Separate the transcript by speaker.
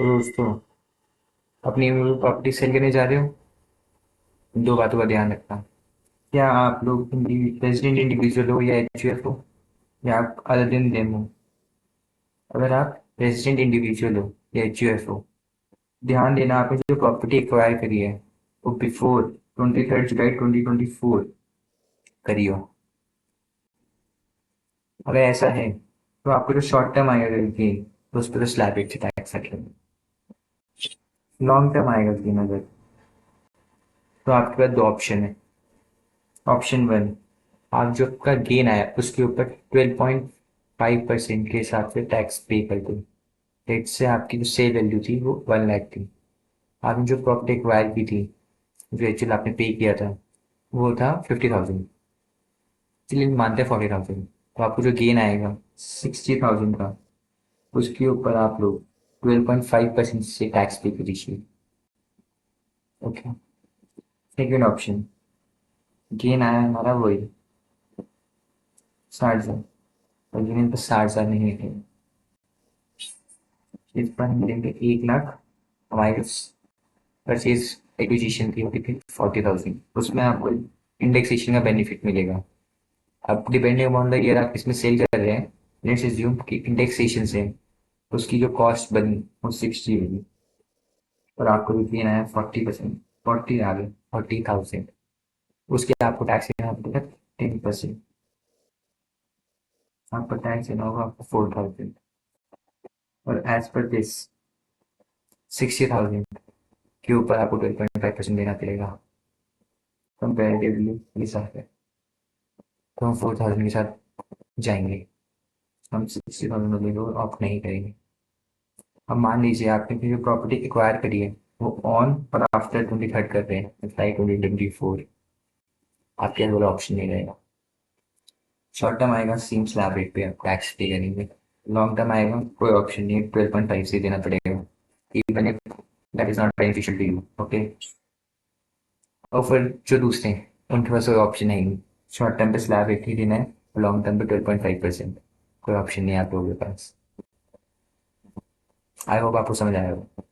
Speaker 1: तो दोस्तों, अपनी प्रॉपर्टी सेल करने जा रहे हो, दो बातों का ध्यान रखना। क्या आप लोग रेजिडेंट इंडिविजुअल हो या एचयूएफ हो, या आप अदर देन देम हो? अगर आप रेजिडेंट इंडिविजुअल हो या एचयूएफ हो, ध्यान देना, आपने जो प्रॉपर्टी एक्वायर करी है वो बिफोर 23 जुलाई 2024 करी हो। अगर ऐसा है तो आपको जो शॉर्ट टर्म आएगा गेन, तो उस पर तो स्लैब रेट से टैक्स लगेगा। लॉन्ग टर्म आएगा गेन अगर, तो आपके पास दो ऑप्शन है। ऑप्शन वन, आप जो आपका गेन आया उसके ऊपर 12.5% के हिसाब से टैक्स पे कर दो। रेट से आपकी जो सेल वैल्यू थी वो 1 लाख थी। आपने जो प्रॉपर्टी एक्वायर की थी, जो एक्चुअल आपने पे किया था, वो था 50,000। चलिए मानते हैं 40,000। तो आपको जो गेन आएगा 60,000 का, उसके ऊपर आप लोग 12.5% से टैक्स पे कर दीजिए। ओके। सेकेंड ऑप्शन, गेन आया हमारा वही 60,000, और गेन पर 60,000 नहीं है, इस पर हम देंगे 1 लाख। हमारी परचेज एक्विजिशन थी वो कितनी, 40,000। उसमें आपको इंडेक्सेशन का बेनिफिट मिलेगा। अब डिपेंडिंग अपॉन द ईयर आप इसमें सेल कर रहे हैं, लेट्स अज्यूम कि इंडेक्सेशन से उसकी जो कॉस्ट बनी वो 60 होगी, और आपको जो गेन आया 40%, 40,000, उसके आपको टैक्स देना पड़ेगा 10%। आपका टैक्स देना होगा आपको 4,000, और एज पर दिस 60,000 के ऊपर आपको 12.5% देना पड़ेगा कंपेरेटिवली हिसाब है। तो हम 4,000 के साथ जाएंगे, हम 60,000 वाले को ऑप्ट नहीं करेंगे। अब मान लीजिए आपने अपनी जो प्रॉपर्टी एक्वायर करी है वो ऑन और आफ्टर 23rd कर रहे हैं, लाइक 2024, आपके पास वाला ऑप्शन नहीं रहेगा। शॉर्ट टर्म आएगा सेम स्लैब रेट पे आप टैक्स पे करेंगे। लॉन्ग टर्म आएगा कोई ऑप्शन नहीं है, 12.5 से देना पड़ेगा, even if that is not beneficial to you. Okay. और फिर जो दूसरे हैं उनके पास कोई ऑप्शन नहीं, शॉर्ट टर्म पे स्लैब रेट ही देना है, लॉन्ग टर्म पे 12.5%, कोई ऑप्शन नहीं है आप लोगों के पास। आई होप आपको समझ आया होगा।